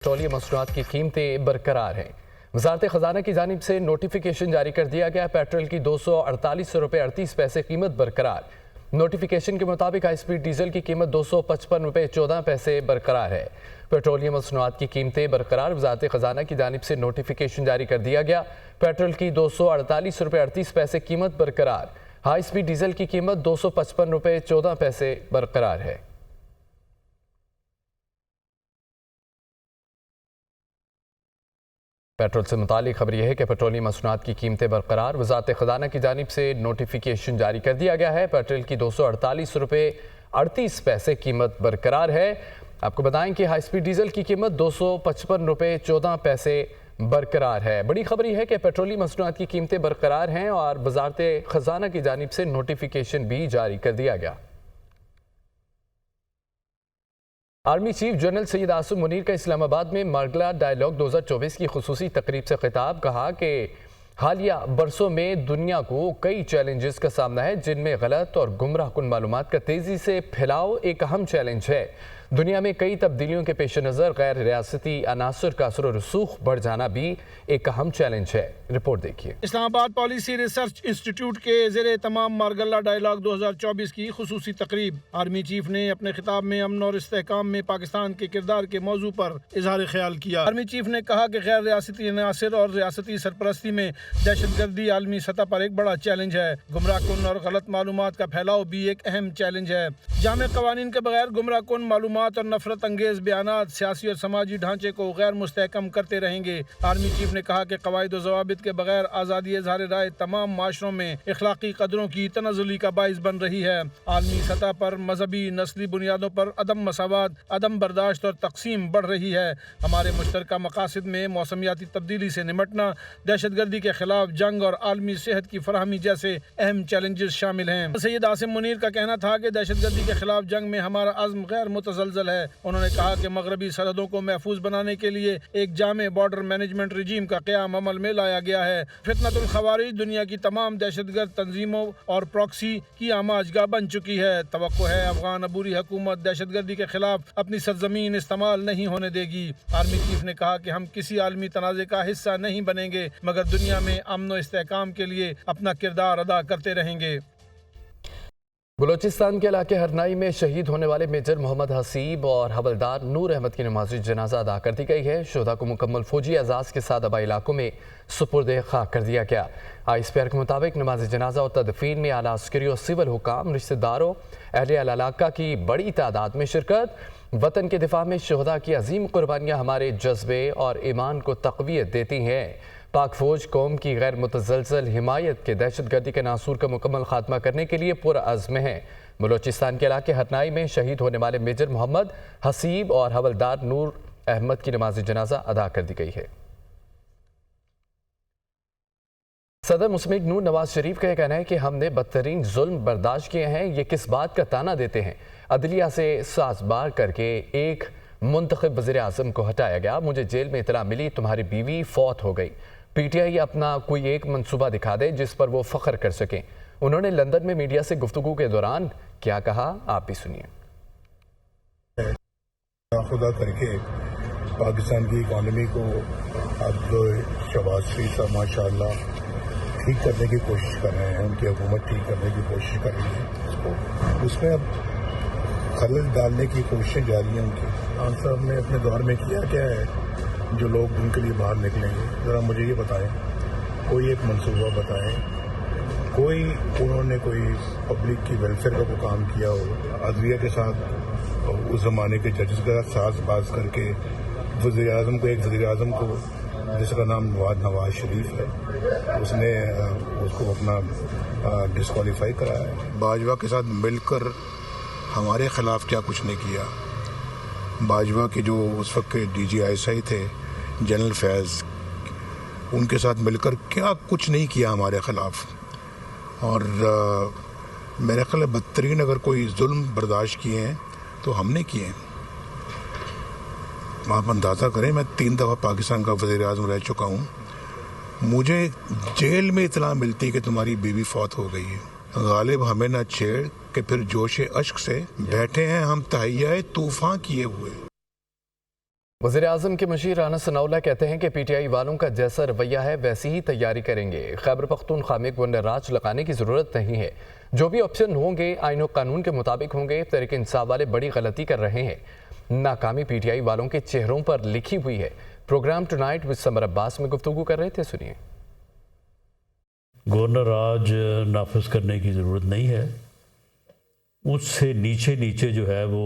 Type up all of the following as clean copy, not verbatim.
Petroleum मसनूआत की कीमतें बरकरार हैं। वजारत खजाना की जानिब से नोटिफिकेशन जारी कर दिया गया। पेट्रोल की 248 रुपये 38 पैसे कीमत बरकरार। नोटिफिकेशन के मुताबिक हाई स्पीड डीजल की कीमत 255 रुपये 14 पैसे बरकरार है। पेट्रोलियम मसनूआत की कीमतें बरकरार। वजारत खजाना की जानिब से नोटिफिकेशन जारी कर दिया गया। पेट्रोल की 248 रुपये 38 पैसे कीमत बरकरार। हाई स्पीड डीजल की कीमत 255 रुपये 14 पैसे बरकरार है। पेट्रोल से मुतालिक खबर यह है कि पेट्रोलियम मसनूआत की कीमतें बरकरार। वजारत खजाना की जानिब से नोटिफिकेशन जारी कर दिया गया है। पेट्रोल की 248 रुपये 38 पैसे कीमत बरकरार है। आपको बताएं कि हाई स्पीड डीजल की कीमत 255 रुपये 14 पैसे बरकरार है। बड़ी खबर यह है कि पेट्रोलियम मसनूआत की कीमतें बरकरार हैं और वजारत खजाना की जानिब से नोटिफिकेशन भी जारी कर दिया गया। Army chief general Syed Asim Munir का इस्लामाबाद में मार्गला डायलॉग 2024 की खुसूसी तकरीब से खिताब। कहा कि हालिया बरसों में दुनिया को कई चैलेंजेस का सामना है, जिनमें गलत और गुमराह कुन मालूमात का तेज़ी से फैलाव एक अहम चैलेंज है। दुनिया में कई तब्दीलियों के पेश नज़र गैर रियासती अनासर का असर रसूख बढ़ जाना भी एक अहम चैलेंज है। रिपोर्ट देखिए। इस्लामाबाद पॉलिसी रिसर्च इंस्टीट्यूट के ज़ेरे तमाम मार्गला डायलॉग 2024 की खुसूसी तकरीब। आर्मी चीफ ने अपने खिताब में अमन और इस्तेहकाम में पाकिस्तान के किरदार के मौजू पर इजहार ख्याल किया। आर्मी चीफ ने कहा कि गैर रियासती अनासर और रियासती सरपरस्ती में दहशतगर्दी आलमी सतह पर एक बड़ा चैलेंज है। गुमराह कुन और गलत मालूमात का फैलाव भी एक अहम चैलेंज है। जामे कवानीन के बगैर गुमराह कुन मालूमात और नफरत अंगेज बयानात सियासी और समाजी ढांचे को गैर मुस्तहकम करते रहेंगे। आर्मी चीफ ने कहा कि कवायद और ज़वाबित के बगैर आज़ादी इज़हार राय तमाम माशरों में इखलाकी कदरों की तनज़ुली का बाइस बन रही है। आलमी सतह पर मजहबी नस्ली बुनियादों पर अदम मसावत, अदम बर्दाश्त और तकसीम बढ़ रही है। हमारे मुश्तरका मकासद में मौसमियाती तब्दीली से निमटना, दहशतगर्दी के खिलाफ जंग और आलमी सेहत की फराहमी जैसे अहम चैलेंजेस शामिल हैं। सैयद आसिम मुनीर का कहना था कि दहशतगर्दी के खिलाफ जंग में हमारा अज़्म गैर मुतज़लज़ल है। उन्होंने कहा कि मगरबी सरहदों को महफूज बनाने के लिए एक जामे बॉर्डर मैनेजमेंट रजीम का क़याम अमल में लाया गया है। फितनतुल ख़वारिज दुनिया की तमाम दहशतगर्द तंजीमों और प्रॉक्सी की आमाजगाह बन चुकी है। तवक्को है अफगान अबूरी हुकूमत दहशतगर्दी के खिलाफ अपनी सरजमीन इस्तेमाल नहीं होने देगी। आर्मी चीफ ने कहा कि हम किसी आलमी तनाज़े का हिस्सा नहीं बनेंगे, मगर दुनिया में अमन और इस्तेहकाम के लिए अपना किरदार अदा करते रहेंगे। बलूचिस्तान के इलाके हरनाई में शहीद होने वाले मेजर मोहम्मद हसीब और हवलदार नूर अहमद की नमाज़ी जनाजा अदा कर दी गई है। शुहदा को मुकम्मल फौजी एजाज़ के साथ आबाई इलाकों में सुपुर्द खाक कर दिया गया। ISPR के मुताबिक नमाज जनाजा और तदफीन में आला अस्करी और सिविल हुकाम, रिश्तेदारों, अहले इलाका की बड़ी तादाद में शिरकत। वतन के दिफा में शुहदा की अजीम कुर्बानियाँ हमारे जज्बे और ईमान को तक़वियत देती हैं। पाक फौज कौम की गैर मुतज़लज़ल हिमायत के दहशतगर्दी के नासूर का मुकम्मल खात्मा करने के लिए पुरअज़्म है। बलूचिस्तान के इलाके हरनाई में शहीद होने वाले मेजर मोहम्मद हसीब और हवलदार नूर अहमद की नमाज़ जनाजा अदा कर दी गई है। सदर मुस्लिम नूर नवाज शरीफ का यह कहना है कि हमने बदतरीन जुल्म बर्दाश्त किए हैं। ये किस बात का ताना देते हैं? अदलिया से साज़बार करके एक मुंतखब वज़ीर आज़म को हटाया गया। मुझे जेल में इतला मिली तुम्हारी बीवी फौत हो गई। PTI अपना कोई एक मंसूबा दिखा दे जिस पर वो फ़ख्र कर सकें। उन्होंने लंदन में मीडिया से गुफ्तगू के दौरान क्या कहा, आप भी सुनिए। खुदा करके पाकिस्तान की इकॉनमी को अब शहबाज शरीफ साहब माशाअल्लाह ठीक करने की कोशिश कर रहे हैं, उनकी हुकूमत ठीक करने की कोशिश कर रही है। उसमें अब खलल डालने की कोशिशें जारी हैं उनकी। खान साहब ने अपने दौर में किया क्या है जो लोग उनके लिए बाहर निकलेंगे? ज़रा मुझे ये बताएं, कोई एक मंसूबा बताएं, कोई उन्होंने कोई पब्लिक की वेलफेयर का कोई काम किया हो, अदलिया के साथ उस ज़माने के जजेस के साथ साज़बाज करके वज़ीर आज़म को, एक वज़ीर आज़म को जिसका नाम नवाज शरीफ है, उसने उसको अपना डिस्क्वालीफाई कराया है। बाजवा के साथ मिलकर हमारे ख़िलाफ़ क्या कुछ नहीं किया। बाजवा के जो उस वक्त के DGI थे जनरल फैज़, उनके साथ मिलकर क्या कुछ नहीं किया हमारे ख़िलाफ़। और मेरे ख़्याल है बदतरीन अगर कोई जुल्म बर्दाश्त किए हैं तो हमने किए हैं। आप अंदाज़ा करें, मैं 3 दफ़ा पाकिस्तान का वज़ीर आज़म रह चुका हूँ। मुझे जेल में इतला मिलती कि तुम्हारी बीवी फौत हो गई है। गालिब हमें न छेड़ कि फिर जोशे अश्क से बैठे हैं हम तहैया तूफ़ान किए हुए। वज़ीर आज़म के मुशीर राना सनाउल्लाह कहते हैं कि PTI वालों का जैसा रवैया है वैसी ही तैयारी करेंगे। खैबर पख्तूनख्वा में गवर्नर राज लगाने की ज़रूरत नहीं है। जो भी ऑप्शन होंगे आईन और कानून के मुताबिक होंगे। तहरीक इंसाफ वाले बड़ी गलती कर रहे हैं। नाकामी PTI वालों के चेहरों पर लिखी हुई है। Program tonight with Samar Abbas में गुफ्तगू कर रहे थे, सुनिए। गवर्नर राज नाफिज करने की ज़रूरत नहीं है। उससे नीचे जो है वो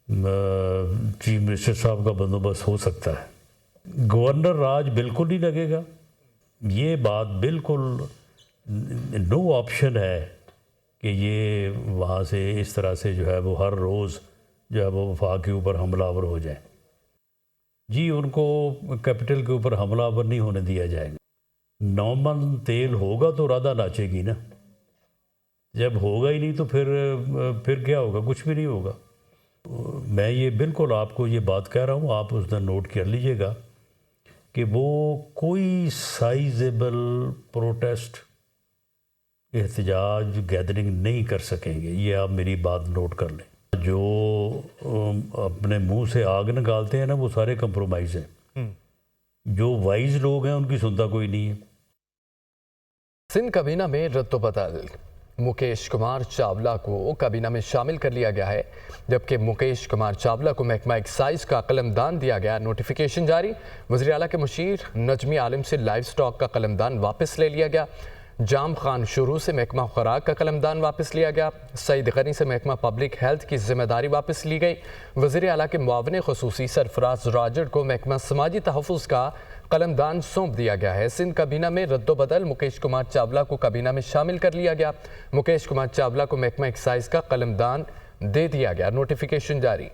चीफ मिनिस्टर साहब का बंदोबस्त हो सकता है। गवर्नर राज बिल्कुल नहीं लगेगा, ये बात बिल्कुल नो ऑप्शन है कि ये वहाँ से इस तरह से जो है वो हर रोज़ जो है वो वफाक के ऊपर हमलावर हो जाए। जी, उनको कैपिटल के ऊपर हमलावर नहीं होने दिया जाएगा। नॉर्मल तेल होगा तो राधा नाचेगी ना, जब होगा ही नहीं तो फिर क्या होगा? कुछ भी नहीं होगा। मैं ये बिल्कुल आपको ये बात कह रहा हूँ, आप उस दिन नोट कर लीजिएगा कि वो कोई साइजेबल प्रोटेस्ट, एहतजाज, गैदरिंग नहीं कर सकेंगे। ये आप मेरी बात नोट कर लें। जो अपने मुंह से आग निकालते हैं ना, वो सारे कंप्रोमाइज़ हैं। जो वाइज लोग हैं उनकी सुनता कोई नहीं है। सिंध काबीना में रद्द-ओ-बदल। मुकेश कुमार चावला को काबीना में शामिल कर लिया गया है, जबकि मुकेश कुमार चावला को महकमा एक्साइज का कलमदान दिया गया। नोटिफिकेशन जारी। वज़ीर आला के मुशीर नजमी आलिम से लाइव स्टॉक का कलमदान वापस ले लिया गया। जाम खान शुरू से महकमा खुराक का कलमदान वापस लिया गया। सईद गनी से महकमा पब्लिक हेल्थ की जिम्मेदारी वापस ली गई। वज़ीर आला के मुआविन खुसूसी सरफराज राजड़ को महकमा समाजी तहफ़्फ़ुज़ का कलमदान सौंप दिया गया है। सिंध काबीना में रद्दो-बदल। मुकेश कुमार चावला को काबीना में शामिल कर लिया गया। मुकेश कुमार चावला को महकमा एक्साइज का कलमदान दे दिया गया। नोटिफिकेशन जारी।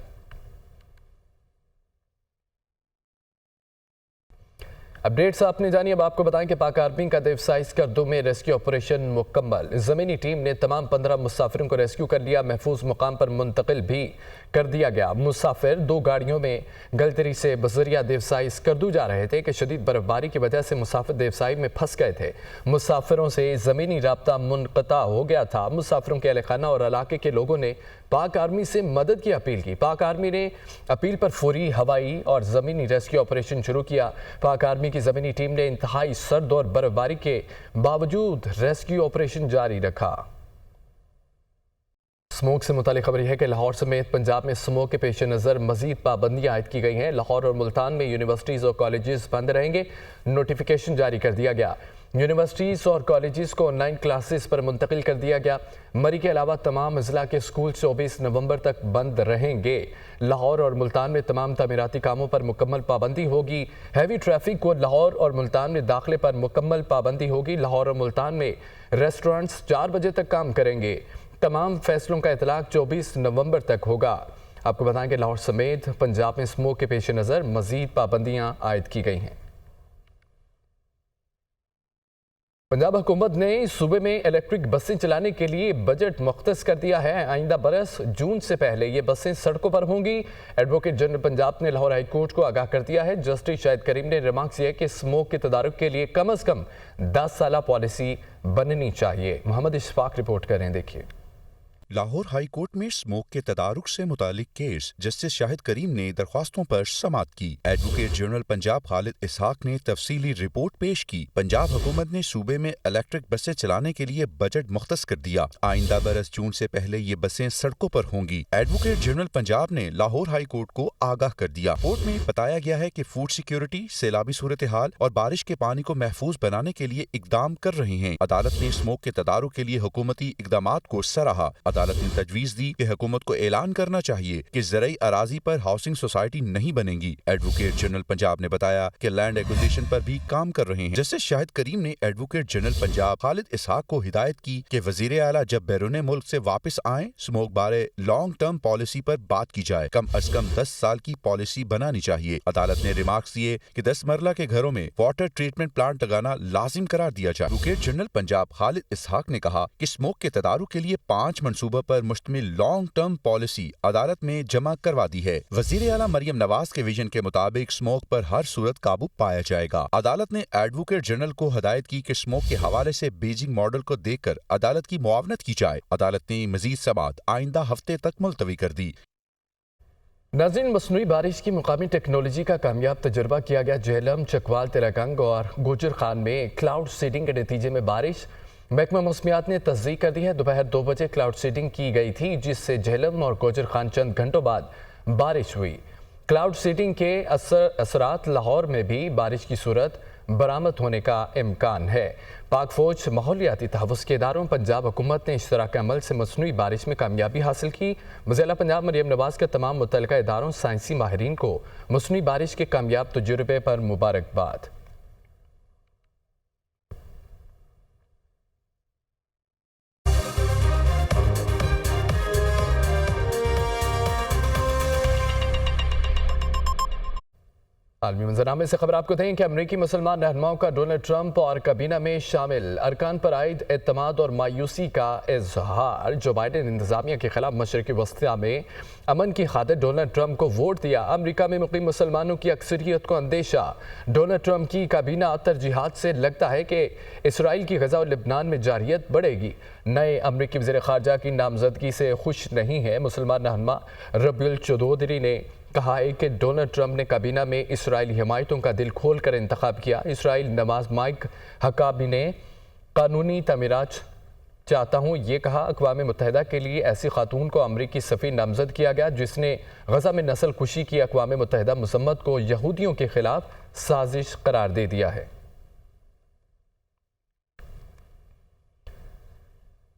अपडेट्स आपने जानी। अब आपको बताएं कि पाक आर्मी का देवसाई स्कर्दू में रेस्क्यू ऑपरेशन मुकम्मल। ज़मीनी टीम ने तमाम 15 मुसाफिरों को रेस्क्यू कर लिया। महफूज मुकाम पर मुंतकिल भी कर दिया गया। मुसाफिर 2 गाड़ियों में गलतरी से बजरिया देवसाई स्कर्दू जा रहे थे कि शदीद बर्फबारी की वजह से मुसाफिर देवसाई में फंस गए थे। मुसाफिरों से ज़मीनी राब्ता मुनक़ता हो गया था। मुसाफिरों के अहल खाना और इलाके के लोगों ने पाक आर्मी से मदद की अपील की। पाक आर्मी ने अपील पर फौरी हवाई और ज़मीनी रेस्क्यू ऑपरेशन शुरू किया। पाक आर्मी की ज़मीनी टीम ने इंतहाई सर्द और बर्फबारी के बावजूद रेस्क्यू ऑपरेशन जारी रखा। स्मोक से मुतालिक खबर यह है कि लाहौर समेत पंजाब में स्मोक के पेश नज़र मजीद पाबंदियाँ आयद की गई हैं। लाहौर और मुल्तान में यूनिवर्सिटीज़ और कॉलेजेस बंद रहेंगे। नोटिफिकेशन जारी कर दिया गया। यूनिवर्सिटीज़ और कॉलेजेस को ऑनलाइन क्लासेस पर मुंतकिल कर दिया गया। मरी के अलावा तमाम अजला के स्कूल 24 नवंबर तक बंद रहेंगे। लाहौर और मुल्तान में तमाम तामीराती कामों पर मुकम्मल पाबंदी होगी। हैवी ट्रैफिक को लाहौर और मुल्तान में दाखिले पर मुकम्मल पाबंदी होगी। लाहौर और मुल्तान में रेस्टोरेंट्स 4 बजे तक काम करेंगे। तमाम फैसलों का इतलाक 24 नवंबर तक होगा। आपको बताएं कि लाहौर समेत पंजाब में स्मोक के पेश नज़र मजीद पाबंदियाँ आयद की गई हैं। पंजाब हुकूमत ने सूबे में इलेक्ट्रिक बसें चलाने के लिए बजट मुख्तस कर दिया है। आइंदा बरस जून से पहले ये बसें सड़कों पर होंगी। एडवोकेट जनरल पंजाब ने लाहौर हाई कोर्ट को आगाह कर दिया है। जस्टिस शाहिद करीम ने रिमार्क्स किया कि स्मोक के तदारुक के लिए कम अज़ कम 10 साला पॉलिसी बननी चाहिए। मोहम्मद इशफाक रिपोर्ट करें, देखिए। लाहौर हाई कोर्ट में स्मोक के तदारुक से मुतालिक केस जस्टिस शाहिद करीम ने दरख्वास्तों पर समाअत की। एडवोकेट जनरल पंजाब खालिद इसहाक ने तफसीली रिपोर्ट पेश की। पंजाब हुकूमत ने सूबे में इलेक्ट्रिक बसें चलाने के लिए बजट मुख्तस कर दिया। आइंदा बरस जून से पहले ये बसें सड़कों पर होंगी। एडवोकेट जनरल पंजाब ने लाहौर हाई कोर्ट को आगाह कर दिया। कोर्ट में बताया गया है कि फूड सिक्योरिटी, सैलाबी सूरत हाल और बारिश के पानी को महफूज बनाने के लिए इकदाम कर रहे हैं। अदालत ने स्मोक के तदारुक के लिए हुकूमती इकदामात को सराहा। अदालत ने तजवीज दी कि हुकूमत को ऐलान करना चाहिए कि ज़रई अराजी पर हाउसिंग सोसाइटी नहीं बनेंगी। एडवोकेट जनरल पंजाब ने बताया कि लैंड एक्विजिशन पर भी काम कर रहे हैं। जस्टिस शाहिद करीम ने एडवोकेट जनरल पंजाब खालिद इसहाक को हिदायत की कि वजीर आला जब बैरून मुल्क से वापस आए, स्मोक बारे लॉन्ग टर्म पॉलिसी पर बात की जाए। कम अज कम 10 साल की पॉलिसी बनानी चाहिए। अदालत ने रिमार्क्स दिए कि 10 मरला के घरों में वाटर ट्रीटमेंट प्लांट लगाना लाजिम करार दिया जाए। एडवोकेट जनरल पंजाब खालिद इसहाक ने कहा कि स्मोक के तदारुक के लिए 5 मनसूबा पर मुश्तमिल लॉन्ग टर्म पॉलिसी अदालत में जमा करवा दी है। वजीर आला मरियम नवाज के विजन के मुताबिक स्मोक पर हर सूरत काबू पाया जाएगा। अदालत ने एडवोकेट जनरल को हिदायत की कि स्मोक के हवाले से बीजिंग मॉडल को देखकर अदालत की मुआवनत की जाए। अदालत ने मजीद समाअत आइंदा हफ्ते तक मुलतवी कर दी। नाज़रीन, मसनूई बारिश की मुकामी टेक्नोलॉजी का कामयाब तजुर्बा किया गया। झेलम, चकवाल, तिरागंग और गोजर खान में क्लाउड सीडिंग के नतीजे में बारिश। महकमा मौसमियात ने तस्दीक कर दी है। दोपहर 2 बजे क्लाउड सीडिंग की गई थी, जिससे झेलम और गोजर खान चंद घंटों बाद बारिश हुई। क्लाउड सीडिंग के असरात लाहौर में भी बारिश की सूरत बरामद होने का इम्कान है। पाक फौज, माहौलियाती तहफ़्फ़ुज़ के इदारों, पंजाब हुकूमत ने इश्तराक अमल से मसनूई बारिश में कामयाबी हासिल की। वज़ीर पंजाब मरियम नवाज़ के तमाम मुतल्लिका इदारों, साइंसी माहिरीन को मसनूई बारिश के कामयाब तजुर्बे पर मुबारकबाद। आलमी मंजरनामे से खबर आपको दें कि अमरीकी मुसलमान रहनुमाओं का डोनाल्ड ट्रंप और काबीना में शामिल अरकान पर आयद एतमाद और मायूसी का इजहार। जो बाइडेन इंतजामिया के खिलाफ मशरकी वस्तिया में अमन की खातिर डोनाल्ड ट्रंप को वोट दिया। अमरीका में मुकीम मुसलमानों की अक्सरियत को अंदेशा। डोनाल्ड ट्रंप की काबीना तरजीहात से लगता है कि इसराइल की गजा और लिबनान में जारियत बढ़ेगी। नए अमरीकी वज़ीर ख़ारजा की नामजदगी से खुश नहीं है। मुसलमान रहनुमा रबीउल चौधरी ने कहा है कि डोनाल्ड ट्रंप ने काबीना में इसराइली हिमायतों का दिल खोल कर इंतखाब किया। इसराइल नवाज माइक हकाबी ने कानूनी तमीरात चाहता हूँ ये कहा। अक़वाम मुत्तहिदा के लिए ऐसी खातून को अमरीकी सफ़ीर नामज़द किया गया जिसने गजा में नस्ल कुशी की। अक़वाम मुत्तहिदा मज़म्मत को यहूदियों के खिलाफ साजिश करार दे दिया है।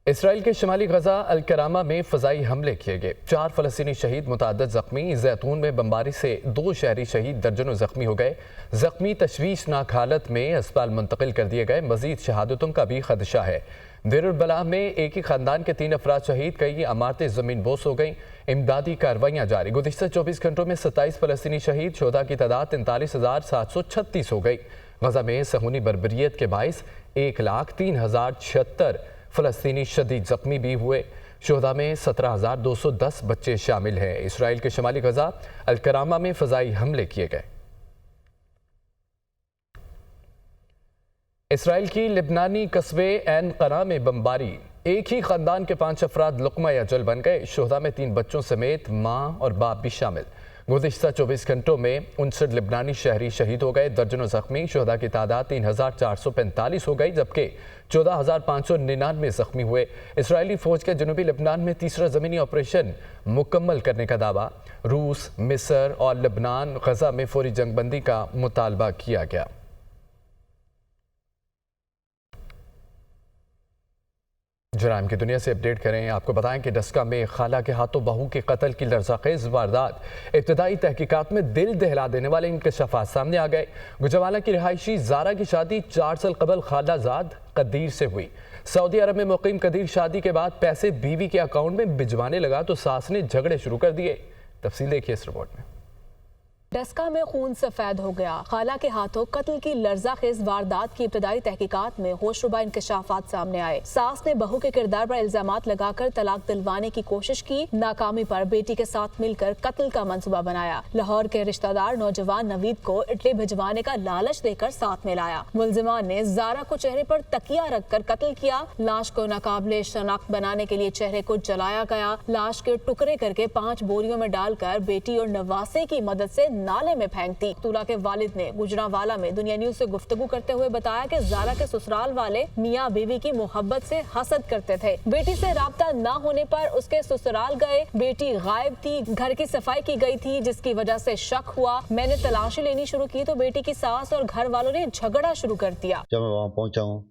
इसराइल के शिमाली गजा अल-करामा में फ़ज़ाई हमले किए गए। 4 फ़लस्तीनी शहीद, मुतअद्दिद ज़ख्मी। जैतून में बमबारी से 2 शहरी शहीद, दर्जनों ज़ख्मी हो गए। ज़ख्मी तशवीशनाक हालत में अस्पताल मुंतकिल कर दिए गए। मज़ीद शहादतों का भी खदशा है। देरुल-बलाह में एक ही ख़ानदान के 3 अफराद शहीद, कई इमारतें ज़मीन बोस हो गईं। इमदादी कार्रवाइयाँ जारी। गुज़िश्ता 24 घंटों में 27 फ़लस्तीनी शहीद, शुहदा की तादाद 43,736 हो गई। गजा में सहूनी बर्बरियत के बाइस 1,03,076 फ़लस्तीनी शदीद ज़ख्मी भी हुए। शुहदा में 17,210 बच्चे शामिल हैं। इसराइल के शिमाली गजा अल-करामा में फ़ज़ाई हमले किए गए। इसराइल की लिबनानी कस्बे एन क़ना में बमबारी। एक ही ख़ानदान के 5 अफराद लुक़मा अजल बन गए। शुहदा में 3 बच्चों समेत माँ और बाप भी शामिल। गुज़िश्ता 24 घंटों में 59 लिबनानी शहरी शहीद हो गए, दर्जनों ज़ख्मी। शुहदा की तादाद 3,445 हो गई, जबकि 14,599 ज़ख्मी हुए। इसराइली फ़ौज के जनूबी लिबनान में तीसरा ज़मीनी ऑपरेशन मुकम्मल करने का दावा। रूस, मिस्र और लिबनान गजा में फौरी जंगबंदी का मुतालबा किया गया। जराइम की दुनिया से अपडेट करें। आपको बताएं कि डस्का में खाला के हाथों बहू के कत्ल की लर्ज़ाखेज़ वारदात। इब्तदाई तहकीकात में दिल दहला देने वाले इंकशाफात सामने आ गए। गुजरावाला की रिहायशी ज़ारा की शादी 4 साल कबल खालाजाद कदीर से हुई। सऊदी अरब में मुकीम कदीर शादी के बाद पैसे बीवी के अकाउंट में भिजवाने लगा तो सास ने झगड़े शुरू कर दिए। तफसील देखिए इस रिपोर्ट में। डस्का में खून सफेद हो गया। खाला के हाथों कत्ल की लर्ज़ाखेज़ वारदात की इब्तदाई तहकीकात में होशरुबा इंकशाफात सामने आए। सास ने बहू के किरदार पर इल्जामात लगाकर तलाक दिलवाने की कोशिश की। नाकामी पर बेटी के साथ मिलकर कत्ल का मंसूबा बनाया। लाहौर के रिश्तेदार नौजवान नवीद को इटली भिजवाने का लालच देकर साथ में लाया। मुलजिमान ने ज़ारा को चेहरे पर तकिया रखकर कत्ल किया। लाश को नाकाबिले शनाख्त बनाने के लिए चेहरे को जलाया गया। लाश के टुकड़े करके 5 बोरियों में डालकर बेटी और नवासे की मदद से नाले में फेंक दी। तूला के वालिद ने गुजरावाला में दुनिया न्यूज से गुफ्तगू करते हुए बताया कि ज़ारा के ससुराल वाले मियाँ बीवी की मोहब्बत से हसद करते थे। बेटी से राब्ता न होने पर उसके ससुराल गए। बेटी गायब थी। घर की सफाई की गई थी, जिसकी वजह से शक हुआ। मैंने तलाशी लेनी शुरू की तो बेटी की सास और घर वालों ने झगड़ा शुरू कर दिया। जब मैं वहाँ पहुँचा हूँ,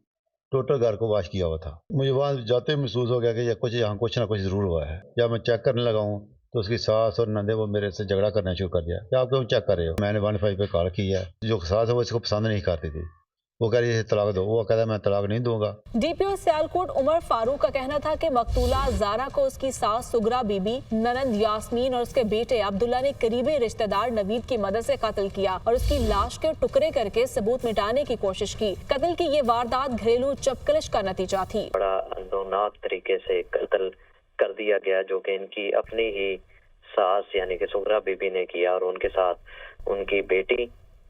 टोटल घर को वाश किया हुआ था। मुझे वहाँ जाते महसूस हो गया कि यहाँ कुछ ना कुछ जरूर हुआ है। जब मैं चेक करने लगा हूँ तो उसकी सास और नंदे वो मेरे से झगड़ा करना शुरू कर दिया कि आप क्यों चेक कर रहे हो। मैंने 15 पे कॉल की है। जो सास है वो इसको पसंद नहीं करती थी। वो कह रही है तलाक दो। वो कहता है मैं तलाक नहीं दूंगा। डीपीओ सियालकोट उमर फारूक का कहना था कि मकतूला ज़ारा को उसकी सास सुगरा बीबी, ननंद यास्मीन और उसके बेटे अब्दुल्ला ने करीबी रिश्तेदार नवीद की मदद से कत्ल किया और उसकी लाश के टुकड़े करके सबूत मिटाने की कोशिश की। कत्ल की ये वारदात घरेलू चपकलिश का नतीजा थी। बड़ा अंदोनाक तरीके से कत्ल कर दिया गया, जो कि इनकी अपनी ही सास यानी कि सुगरा बीबी ने किया और उनके साथ उनकी बेटी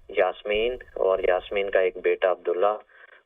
यास्मीन और यास्मीन का एक बेटा अब्दुल्ला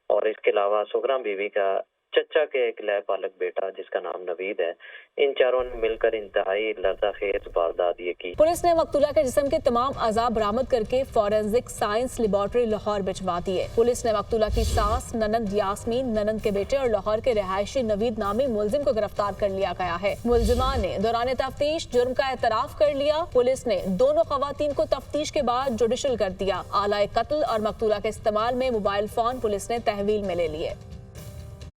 और इसके अलावा सुगरा बीबी का چچا کے ایک لے پالک بیٹا جس کا نام نوید ہے، ان چاروں نے مل کر انتہائی لرزہ واردات یہ کی۔ پولیس نے مقتولہ کے جسم کے تمام اعضاء برآمد کر کے فورینزک سائنس لیبارٹری لاہور بھجوا دیے۔ پولیس نے مقتولہ کی ساس، ننند یاسمین، ننند کے بیٹے اور لاہور کے رہائشی نوید نامی ملزم کو گرفتار کر لیا گیا ہے۔ ملزمان نے دوران تفتیش جرم کا اعتراف کر لیا۔ پولیس نے دونوں خواتین کو تفتیش کے بعد جوڈیشل کر دیا۔ آلہ قتل اور مقتولہ کے استعمال میں موبائل فون پولیس نے تحویل میں لے لیے۔